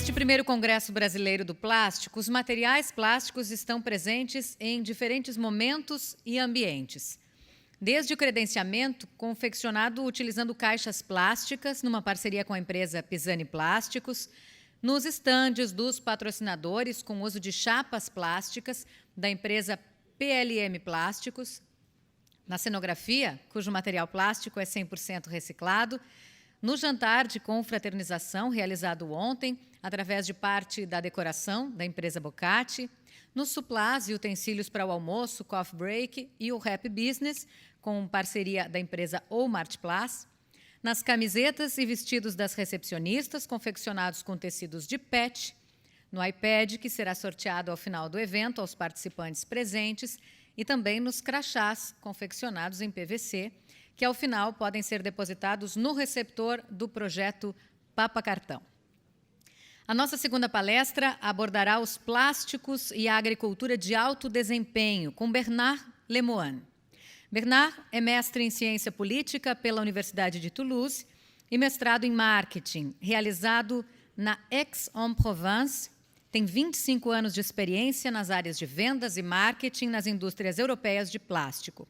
Neste primeiro Congresso Brasileiro do Plástico, os materiais plásticos estão presentes em diferentes momentos e ambientes. Desde o credenciamento, confeccionado utilizando caixas plásticas, numa parceria com a empresa Pisani Plásticos, nos estandes dos patrocinadores com uso de chapas plásticas da empresa PLM Plásticos, na cenografia, cujo material plástico é 100% reciclado, no jantar de confraternização realizado ontem, através de parte da decoração da empresa Bocati, nos suplás e utensílios para o almoço, coffee break e o Happy Business, com parceria da empresa Walmart Plus, nas camisetas e vestidos das recepcionistas, confeccionados com tecidos de PET, no iPad, que será sorteado ao final do evento aos participantes presentes, e também nos crachás, confeccionados em PVC, que ao final podem ser depositados no receptor do projeto Papa Cartão. A nossa segunda palestra abordará os plásticos e a agricultura de alto desempenho, com Bernard Lemoine. Bernard é mestre em Ciência Política pela Universidade de Toulouse e mestrado em Marketing, realizado na Aix-en-Provence. Tem 25 anos de experiência nas áreas de vendas e marketing nas indústrias europeias de plástico.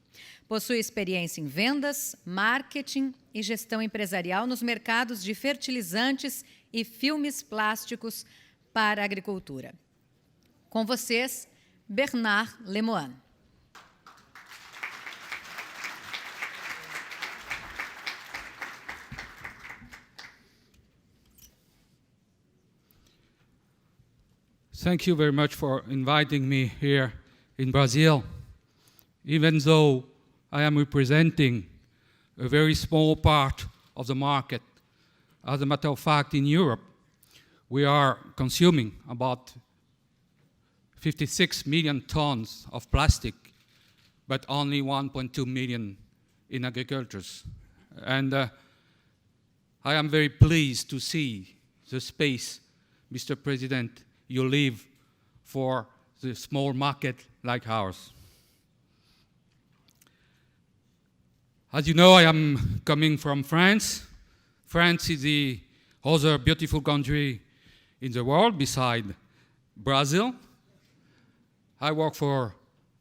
Possui experiência em vendas, marketing e gestão empresarial nos mercados de fertilizantes e filmes plásticos para a agricultura. Com vocês, Bernard Lemoine. Thank you very much for inviting me here in Brazil. Even though I am representing a very small part of the market, as a matter of fact, in Europe, we are consuming about 56 million tons of plastic, but only 1.2 million in agriculture. And I am very pleased to see the space, Mr. President, you leave for the small market like ours. As you know, I am coming from France. France is the other beautiful country in the world beside Brazil. I worked for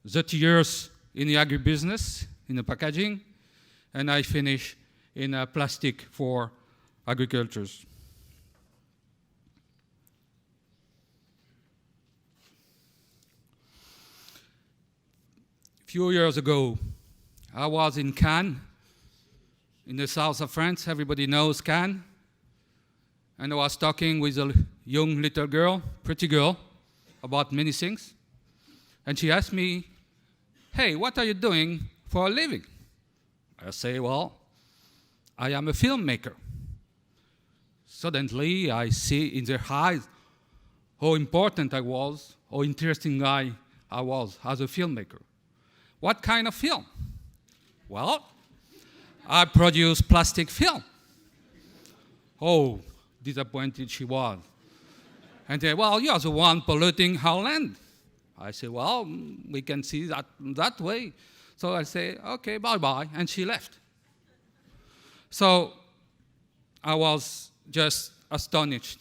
30 years in the agribusiness, in the packaging, and I finished in plastic for agriculture. A few years ago, I was in Cannes, in the south of France. Everybody knows Cannes. And I was talking with a young little girl, pretty girl, about many things. And she asked me, "Hey, what are you doing for a living?" I say, "Well, I am a filmmaker." Suddenly, I see in their eyes how important I was, how interesting I was as a filmmaker. What kind of film? Well, I produce plastic film. Oh, disappointed she was. And they, "Well, you are the one polluting our land." I say, "Well, we can see that way." So I say, "Okay, bye-bye," and she left. So I was just astonished.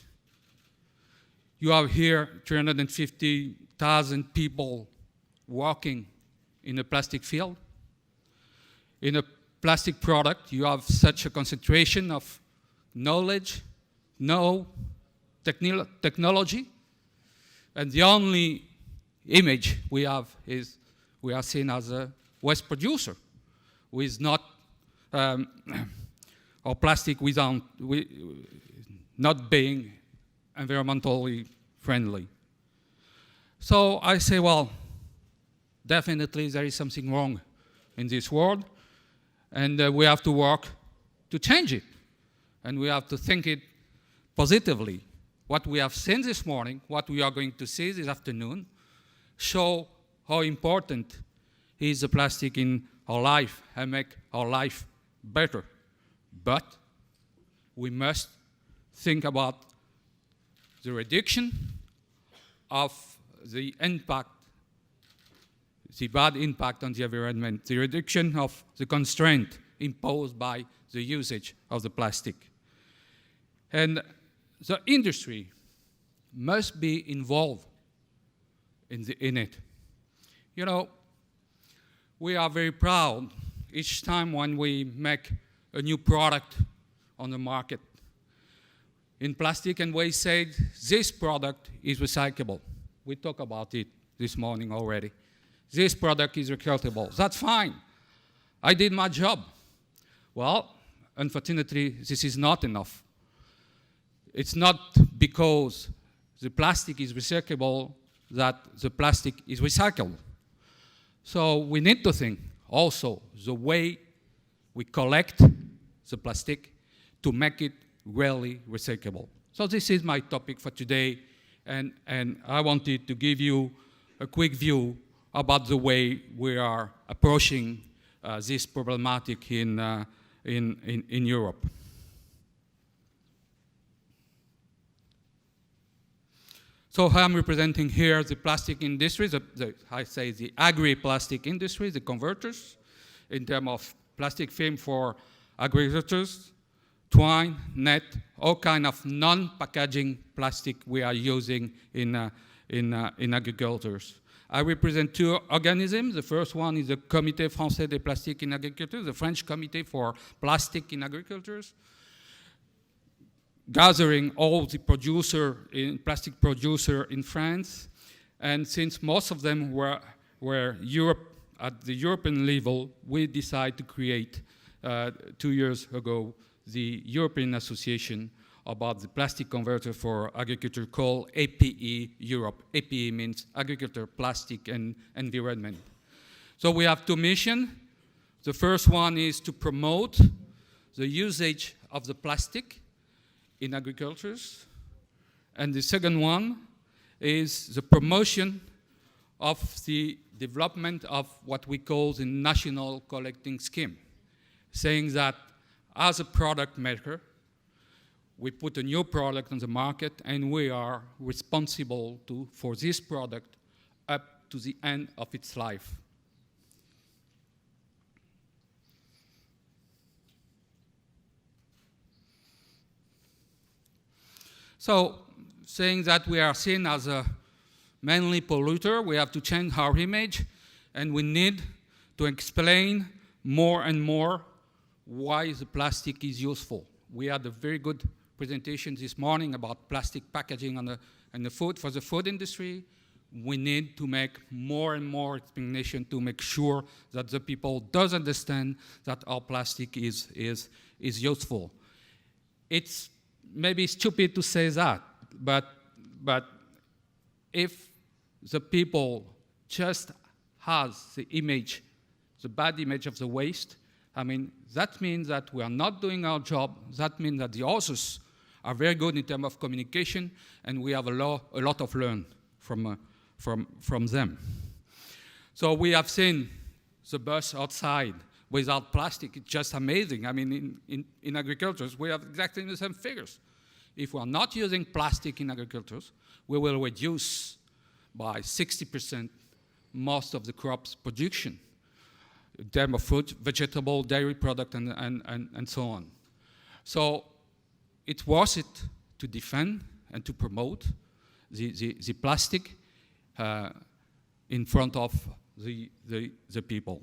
You have here 350,000 people working in a plastic field. In a plastic product, you have such a concentration of knowledge, technology, and the only image we have is we are seen as a waste producer, who is not, or plastic without, not being environmentally friendly. So I say, well, definitely there is something wrong in this world, and we have to work to change it. And we have to think it positively. What we have seen this morning, what we are going to see this afternoon, show how important is the plastic in our life and make our life better. But we must think about the reduction of the impact, the bad impact on the environment, the reduction of the constraint imposed by the usage of the plastic. And the industry must be involved in it. You know, we are very proud each time when we make a new product on the market. In plastic, and we say this product is recyclable. We talked about it this morning already. This product is recyclable. That's fine. I did my job. Well, unfortunately, this is not enough. It's not because the plastic is recyclable that the plastic is recyclable. So we need to think also the way we collect the plastic to make it really recyclable. So this is my topic for today, and I wanted to give you a quick view about the way we are approaching this problematic in Europe. So I'm representing here the plastic industry, I say the agri-plastic industry, the converters, in terms of plastic film for agricultures, twine, net, all kind of non-packaging plastic we are using in agriculture. I represent two organisms. The first one is the Comitê Francês des Plastiques in Agriculture, the French Committee for Plastic in Agriculture, gathering all the plastic producer in France. And since most of them were at the European level, we decided to create 2 years ago the European Association about the plastic converter for agriculture called APE Europe. APE means Agriculture, Plastic, and Environment. So we have two missions. The first one is to promote the usage of the plastic in agriculture. And the second one is the promotion of the development of what we call the national collecting scheme, saying that as a product maker, we put a new product on the market and we are responsible for this product up to the end of its life. So, saying that we are seen as a mainly polluter, we have to change our image, and we need to explain more and more why the plastic is useful. We had a very good presentation this morning about plastic packaging on the food for the food industry. We need to make more and more explanation to make sure that the people does understand that our plastic is useful. It's maybe stupid to say that, but if the people just has the image, the bad image of the waste, I mean, that means that we are not doing our job. That means that the authors are very good in terms of communication, and we have a lot of learn from them. So we have seen the bus outside without plastic. It's just amazing. I mean, in agriculture, we have exactly the same figures. If we are not using plastic in agriculture, we will reduce by 60% most of the crops production in terms of fruit, vegetable, dairy product, and so on. So it's worth it to defend and to promote the plastic in front of the people.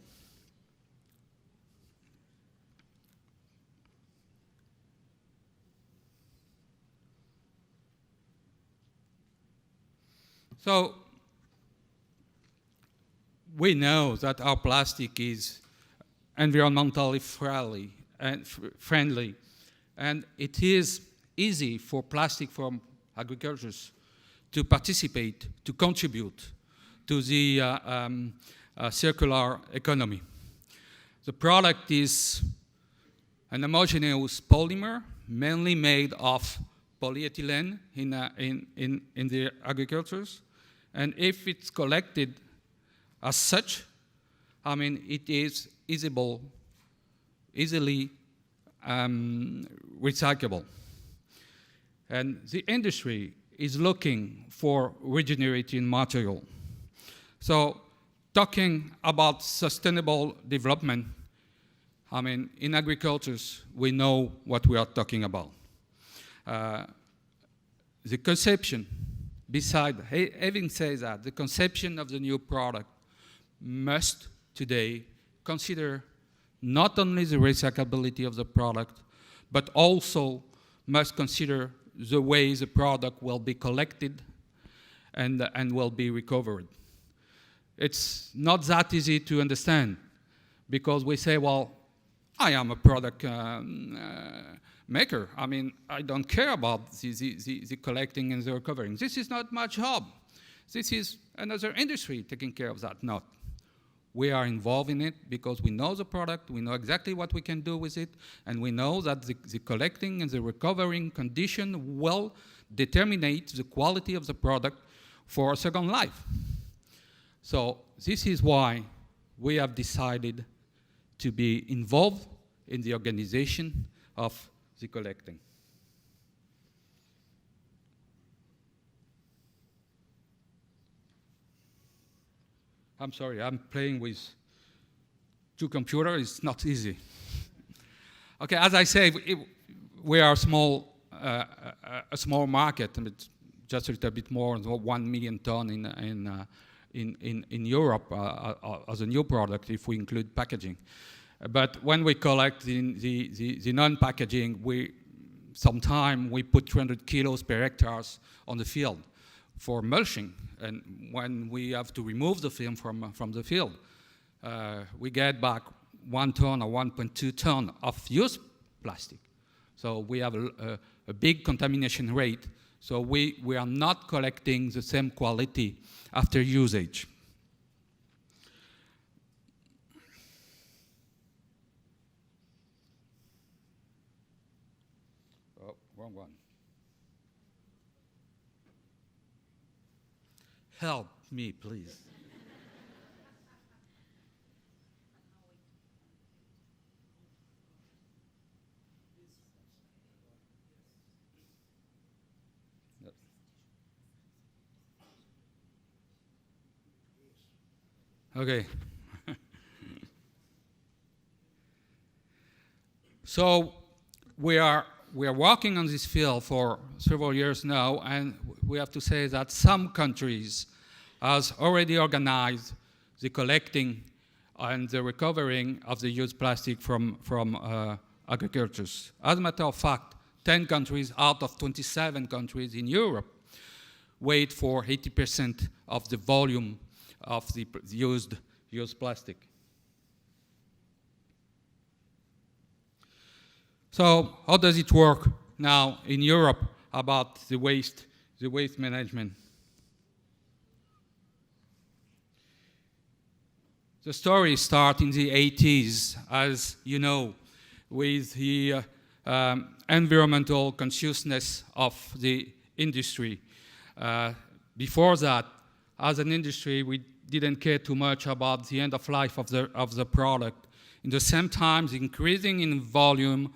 So we know that our plastic is environmentally friendly, and it is easy for plastic from agricultures to participate, to contribute to the circular economy. The product is an homogeneous polymer, mainly made of polyethylene in the agricultures. And if it's collected as such, I mean, it is easily recyclable. And the industry is looking for regenerating material. So talking about sustainable development, I mean, in agriculture, we know what we are talking about. The conception having said that, the conception of the new product must today consider not only the recyclability of the product, but also must consider the way the product will be collected and will be recovered. It's not that easy to understand, because we say, well, I am a product maker. I mean, I don't care about the collecting and the recovering. This is not my job. This is another industry taking care of that. Not. We are involved in it because we know the product, we know exactly what we can do with it, and we know that the collecting and the recovering condition will determine the quality of the product for a second life. So this is why we have decided to be involved in the organization of the collecting. I'm sorry, I'm playing with two computers. It's not easy. Okay, as I say, we are a small market, and it's just a little bit more than 1 million ton in Europe as a new product, if we include packaging. But when we collect the non-packaging, sometimes we put 300 kilos per hectares on the field for mulching, and when we have to remove the film from the field, we get back 1 ton or 1.2 ton of used plastic. So we have a big contamination rate. So we are not collecting the same quality after usage. Oh, wrong one. Help me, please. Okay. So we are working on this field for several years now, and we have to say that some countries has already organized the collecting and the recovering of the used plastic from agriculture. As a matter of fact, 10 countries out of 27 countries in Europe wait for 80% of the volume of the used plastic. So how does it work now in Europe about the waste management? The story starts in the 80s, as you know, with the environmental consciousness of the industry. Before that, as an industry, we didn't care too much about the end of life of the product. In the same time, the increasing in volume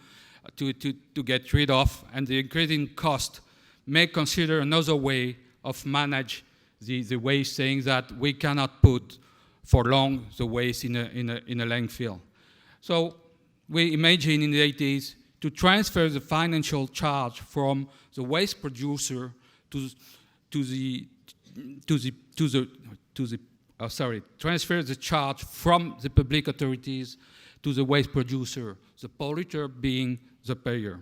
to get rid of and the increasing cost may consider another way of manage the waste, saying that we cannot put for long the waste in a landfill. So we imagine in the 80s to transfer the financial charge from the waste producer transfer the charge from the public authorities to the waste producer, the polluter being the payer.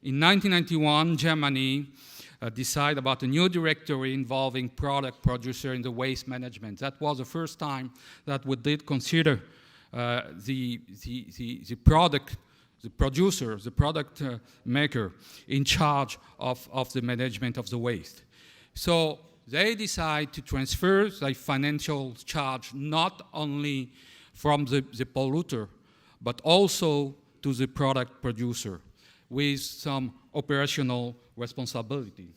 In 1991, Germany decided about a new directory involving product producer in the waste management. That was the first time that we did consider the product, the producer, the product maker in charge of the management of the waste. So they decide to transfer the financial charge not only from the polluter, but also to the product producer with some operational responsibility.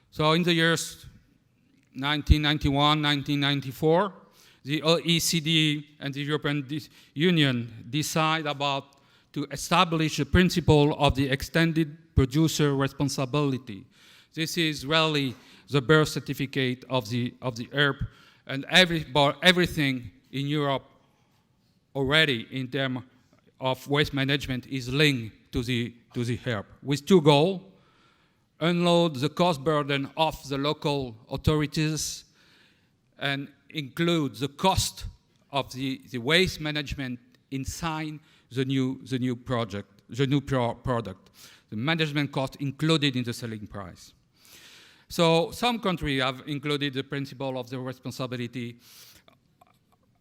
So in the years 1991, 1994, the OECD and the European Union decide to establish the principle of the extended producer responsibility. This is really the birth certificate of the herb, and everything in Europe already in terms of waste management is linked to the HERP, with two goals: unload the cost burden of the local authorities and include the cost of the waste management inside the new product, the management cost included in the selling price. So some countries have included the principle of the responsibility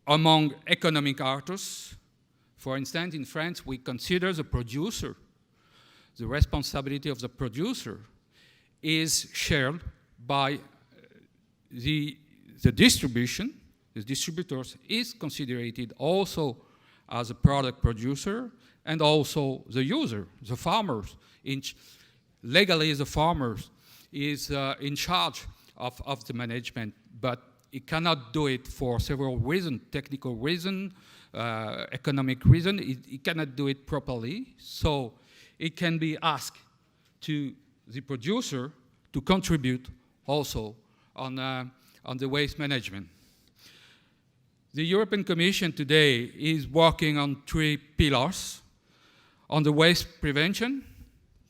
among economic actors. For instance, in France, we consider the producer, the responsibility of the producer is shared by the distribution. The distributors is considered also as a product producer, and also the user, the farmers. Legally, the farmers is in charge of the management, but he cannot do it for several reasons: technical reasons, economic reasons. He cannot do it properly, so it can be asked to the producer to contribute also on the waste management. The European Commission today is working on 3 pillars: on the waste prevention,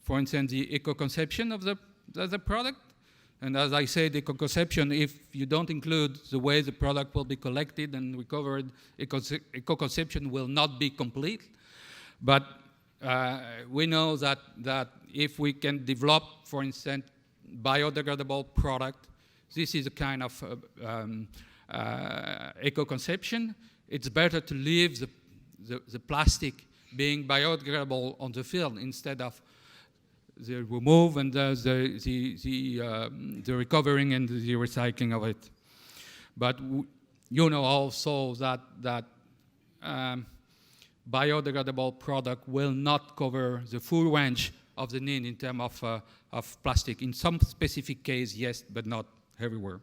for instance, the eco-conception of the product. And as I said, eco-conception, if you don't include the way the product will be collected and recovered, eco-conception will not be complete. But we know that if we can develop, for instance, biodegradable product, this is a kind of eco-conception. It's better to leave the plastic being biodegradable on the field instead of the remove and the recovering and the recycling of it. But you know also that biodegradable product will not cover the full range of the need in terms of plastic. In some specific case, yes, but not everywhere.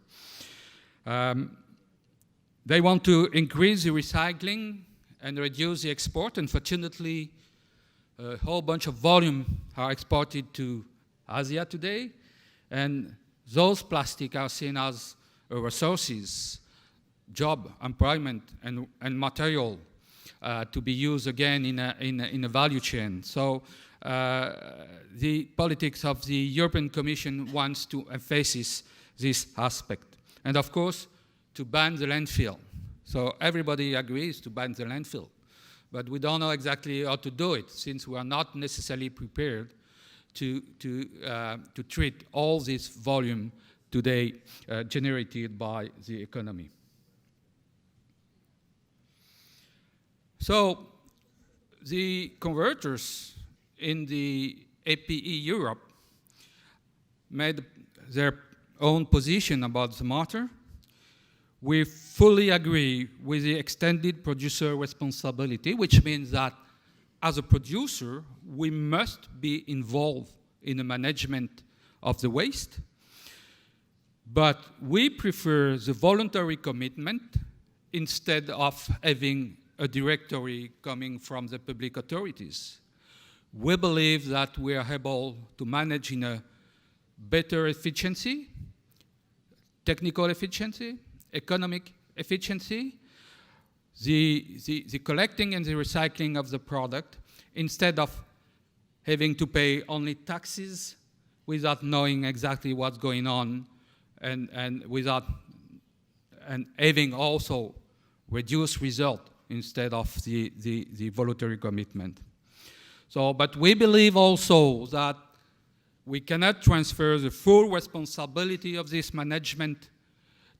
They want to increase the recycling and reduce the export. Unfortunately, a whole bunch of volume are exported to Asia today, and those plastics are seen as resources, job, employment, and material to be used again in a value chain. So the politics of the European Commission wants to emphasize this aspect. And of course, to ban the landfill. So everybody agrees to ban the landfill. But we don't know exactly how to do it, since we are not necessarily prepared to treat all this volume today generated by the economy. So the converters in the APE Europe made their own position about the matter. We fully agree with the extended producer responsibility, which means that as a producer, we must be involved in the management of the waste. But we prefer the voluntary commitment instead of having a directory coming from the public authorities. We believe that we are able to manage in a better efficiency, technical efficiency, economic efficiency, the collecting and the recycling of the product, instead of having to pay only taxes without knowing exactly what's going on, and having also reduced result instead of the voluntary commitment. So, but we believe also that we cannot transfer the full responsibility of this management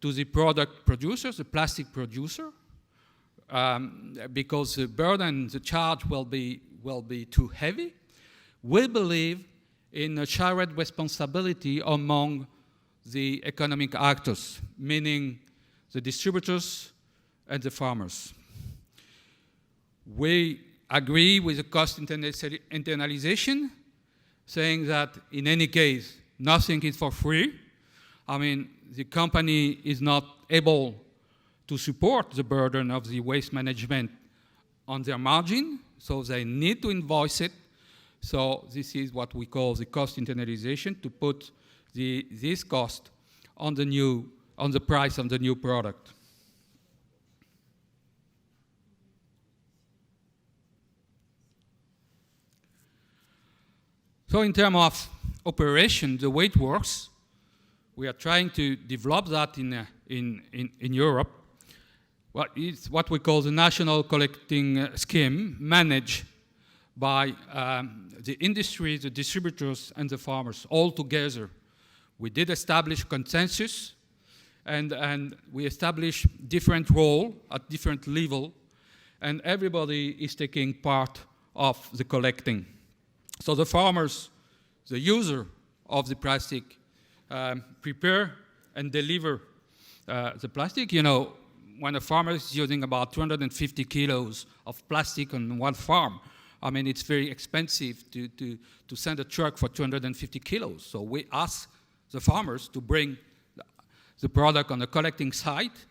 to the product producers, the plastic producer, because the burden, the charge will be too heavy. We believe in a shared responsibility among the economic actors, meaning the distributors and the farmers. We agree with the cost internalization, saying that in any case, nothing is for free. I mean, the company is not able to support the burden of the waste management on their margin, so they need to invoice it. So this is what we call the cost internalization, to put this cost on the price of the new product. So in terms of operation, the way it works, we are trying to develop that in Europe. It's what we call the national collecting scheme, managed by the industry, the distributors, and the farmers all together. We did establish consensus, and we established different roles at different level, and everybody is taking part of the collecting. So the farmers, the user of the plastic, prepare and deliver the plastic. You know, when a farmer is using about 250 kilos of plastic on one farm, I mean, it's very expensive to send a truck for 250 kilos. So we ask the farmers to bring the product on the collecting site,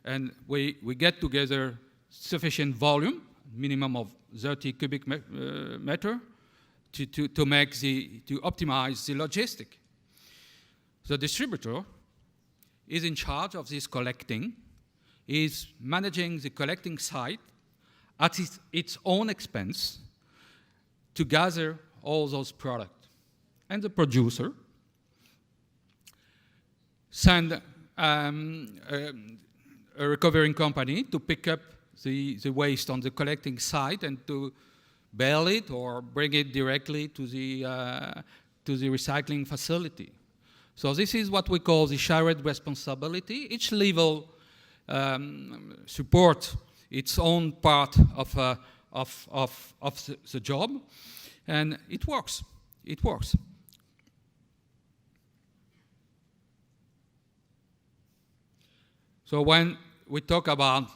and we get together sufficient volume, minimum of 30 cubic meter, to optimize the logistic. The distributor is in charge of this collecting, is managing the collecting site at its own expense to gather all those products. And the producer send a recovering company to pick up the waste on the collecting site and to bale it or bring it directly to the recycling facility. So this is what we call the shared responsibility. Each level support its own part of the job, and it works. It works. So when we talk about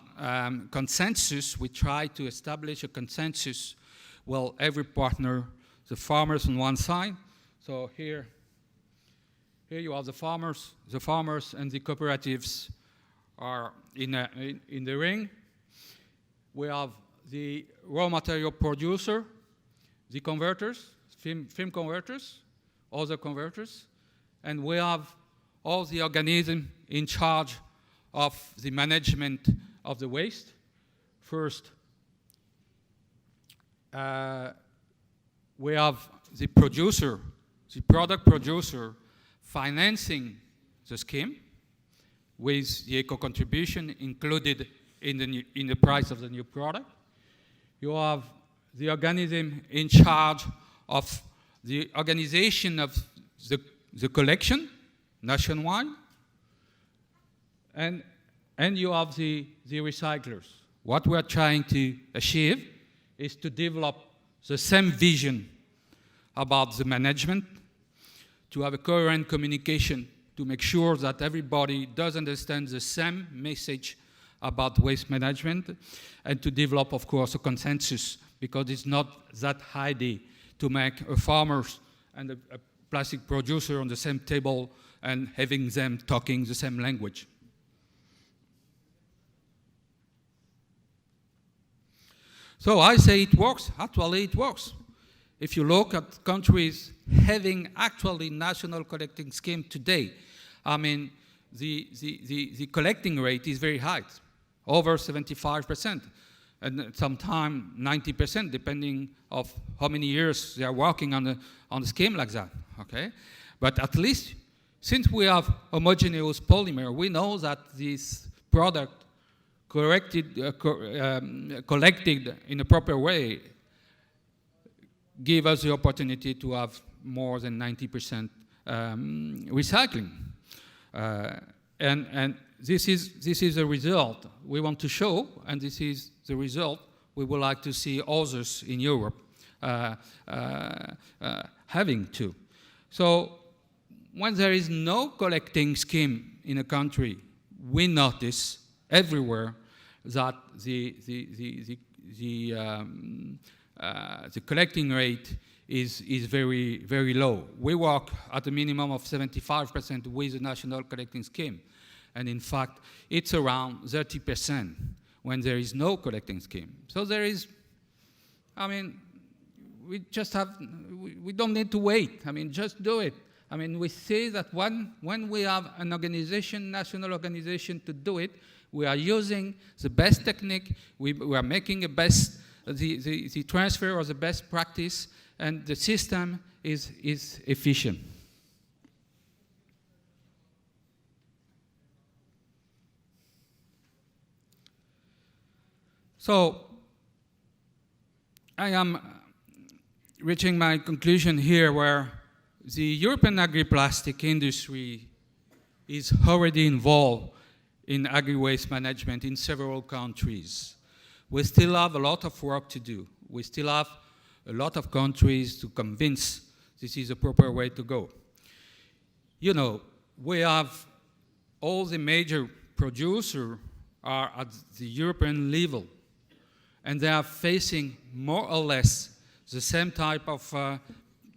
consensus, we try to establish a consensus. Well, every partner, the farmers on one side. So here you have the farmers and the cooperatives are in the ring. We have the raw material producer, the converters, film converters, other converters, and we have all the organisms in charge of the management of the waste. First, we have the producer, the product producer, financing the scheme with the eco-contribution included in the price of the new product. You have the organism in charge of the organization of the collection nationwide, and you have the recyclers. What we are trying to achieve is to develop the same vision about the management, to have a coherent communication, to make sure that everybody does understand the same message about waste management, and to develop, of course, a consensus, because it's not that handy to make a farmer and a plastic producer on the same table and having them talking the same language. So I say it works. Actually, it works. If you look at countries having actually national collecting scheme today, I mean, the collecting rate is very high, over 75%, and sometimes 90%, depending of how many years they are working on a scheme like that. Okay, but at least since we have homogeneous polymer, we know that this product collected in a proper way give us the opportunity to have more than 90% recycling. And this is a result we want to show, and this is the result we would like to see others in Europe having too. So when there is no collecting scheme in a country, we notice everywhere that the collecting rate is very, very low. We work at a minimum of 75% with the national collecting scheme. And in fact, it's around 30% when there is no collecting scheme. So there is, I mean, we don't need to wait. I mean, just do it. I mean, we see that when we have an organization, national organization to do it, we are using the best technique, we are making the transfer of the best practice, and the system is efficient. So I am reaching my conclusion here, where the European agri-plastic industry is already involved in agri-waste management in several countries. We still have a lot of work to do. We still have a lot of countries to convince this is a proper way to go. You know, we have all the major producers are at the European level, and they are facing more or less the same type of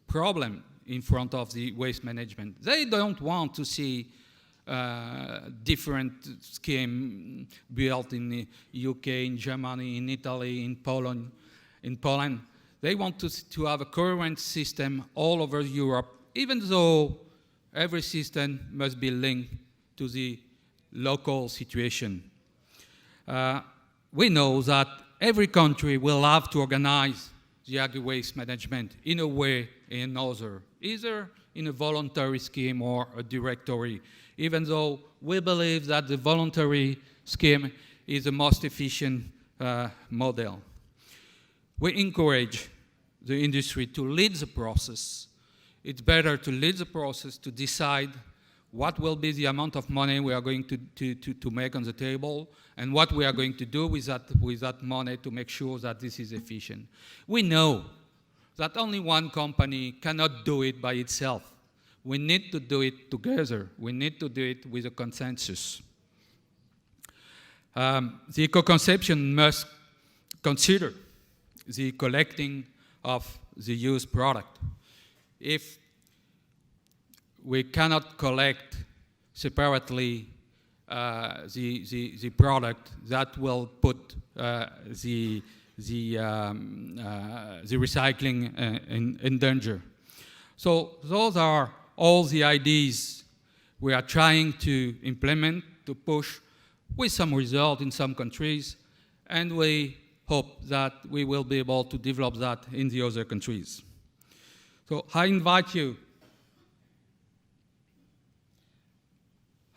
problem in front of the waste management. They don't want to see different scheme built in the UK, in Germany, in Italy, in Poland. They want to have a current system all over Europe, even though every system must be linked to the local situation. We know that every country will have to organize the agri-waste management in a way or another, either in a voluntary scheme or a directory, even though we believe that the voluntary scheme is the most efficient model. We encourage the industry to lead the process. It's better to lead the process, to decide what will be the amount of money we are going to make on the table, and what we are going to do with that money to make sure that this is efficient. We know that only one company cannot do it by itself. We need to do it together. We need to do it with a consensus. The eco-conception must consider the collecting of the used product. If we cannot collect separately the product, that will put the recycling in danger. So those are all the ideas we are trying to implement, to push with some result in some countries, and we hope that we will be able to develop that in the other countries. So I invite you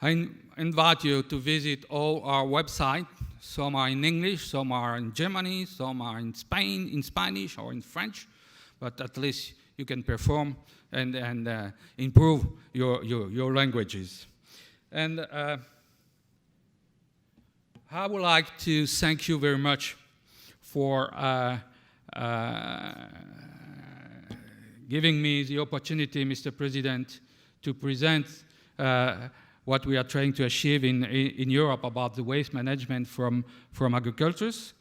to visit all our websites. Some are in English, some are in Germany, some are in Spain, in Spanish or in French, but at least you can perform and improve your languages. And I would like to thank you very much for giving me the opportunity, Mr. President, to present what we are trying to achieve in Europe about the waste management from agricultures.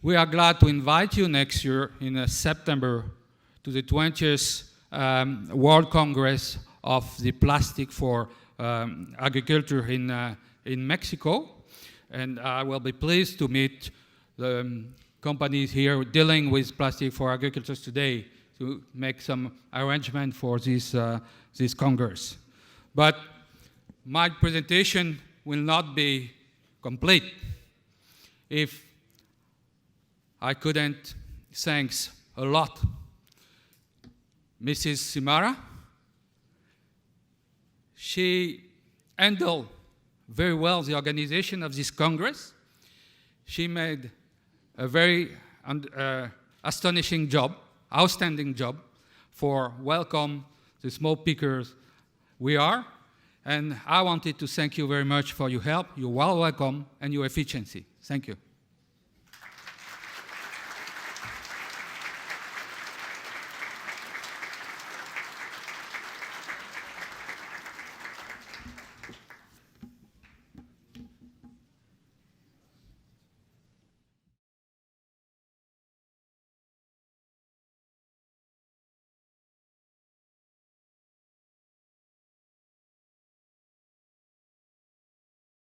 We are glad to invite you next year in September to the 20th World Congress of the Plastic for Agriculture in Mexico. And I will be pleased to meet the companies here dealing with plastic for agriculture today to make some arrangement for this Congress. But my presentation will not be complete if I couldn't thank a lot Mrs. Simara. She handled very well the organization of this Congress. She made a very astonishing job, outstanding job for welcome the small pickers we are. And I wanted to thank you very much for your help, your well welcome, and your efficiency. Thank you.